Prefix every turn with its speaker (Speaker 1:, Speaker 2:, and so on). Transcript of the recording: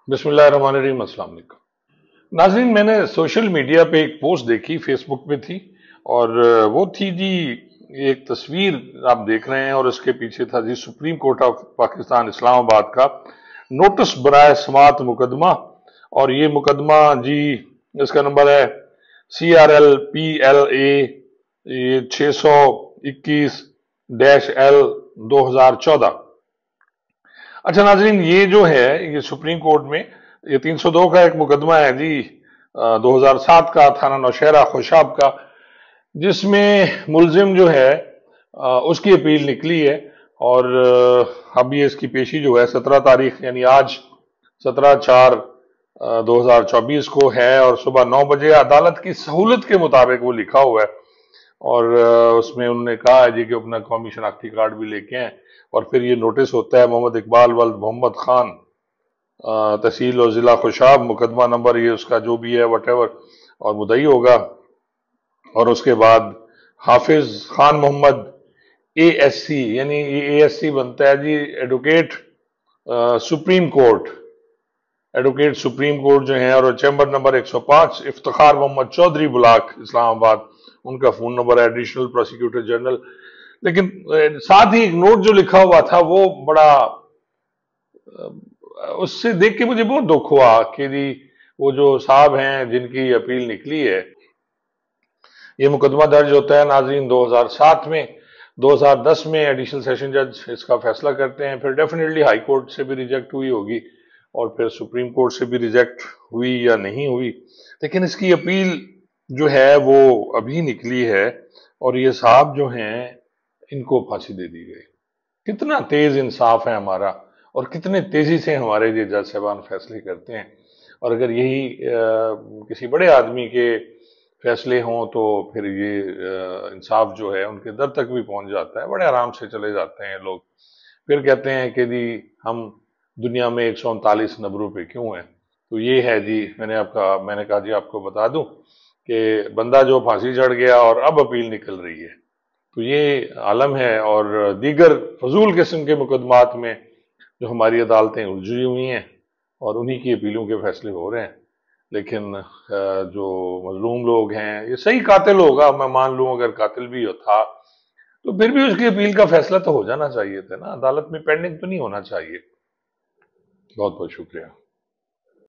Speaker 1: बिस्मिल्लाहिर्रहमानिर्रहीम। अस्सलाम वालेकुम नाज़रीन, मैंने सोशल मीडिया पे एक पोस्ट देखी, फेसबुक पे थी, और वो थी जी, एक तस्वीर आप देख रहे हैं और उसके पीछे था जी supreme court of Pakistan Islamabad का नोटिस बराए समात मुकदमा। और ये मुकदमा जी, इसका नंबर है CRL PLA ये 621-L 2014। अच्छा नाजरीन, ये जो है ये सुप्रीम कोर्ट में ये 302 का एक मुकदमा है जी, 2007 का, थाना नौशहरा खुशाब का, जिसमें मुलजिम जो है उसकी अपील निकली है। और अब ये इसकी पेशी जो है 17 तारीख यानी आज 17/4/2024 को है, और सुबह 9 बजे अदालत की सहूलत के मुताबिक वो लिखा हुआ है। और उसमें उन्होंने कहा है जी कि अपना कौमी शनाख्ती कार्ड भी लेके आए। और फिर ये नोटिस होता है मोहम्मद इकबाल वल्द मोहम्मद खान, तहसील और जिला खुशाब, मुकदमा नंबर ये उसका जो भी है वटेवर, और मुदई होगा। और उसके बाद हाफिज खान मोहम्मद ASC, यानी ये ASC बनता है जी advocate supreme court, advocate supreme court जो है, और chamber number 105, Iftikhar Mohammad Chaudhry block Islamabad, उनका फोन नंबर है, एडिशनल प्रोसिक्यूटर जनरल। लेकिन साथ ही एक नोट जो लिखा हुआ था वो बड़ा, उससे देख के मुझे बहुत दुख हुआ कि जी वो जो साहब हैं जिनकी अपील निकली है, ये मुकदमा दर्ज होता है नाजरीन 2007 में। 2010 में एडिशनल सेशन जज इसका फैसला करते हैं, फिर डेफिनेटली हाई कोर्ट से भी रिजेक्ट हुई होगी, और फिर सुप्रीम कोर्ट से भी रिजेक्ट हुई या नहीं हुई, लेकिन इसकी अपील जो है वो अभी निकली है। और ये साहब जो हैं इनको फांसी दे दी गई। कितना तेज इंसाफ है हमारा, और कितने तेजी से हमारे ये जज साहबान फैसले करते हैं। और अगर यही किसी बड़े आदमी के फैसले हों तो फिर ये इंसाफ जो है उनके दर तक भी पहुंच जाता है, बड़े आराम से चले जाते हैं लोग। फिर कहते हैं कि जी हम दुनिया में 139 नंबरों पे क्यों हैं। तो ये है जी, मैंने कहा जी आपको बता दूं कि बंदा जो फांसी चढ़ गया और अब अपील निकल रही है, तो ये आलम है। और दीगर फजूल किस्म के मुकदमात में जो हमारी अदालतें उलझी हुई हैं और उन्हीं की अपीलों के फैसले हो रहे हैं। लेकिन जो मजलूम लोग हैं, ये सही कातिल होगा, मैं मान लूं अगर कातिल भी था तो फिर भी उसकी अपील का फैसला तो हो जाना चाहिए था ना, अदालत में पेंडिंग तो नहीं होना चाहिए। बहुत बहुत शुक्रिया।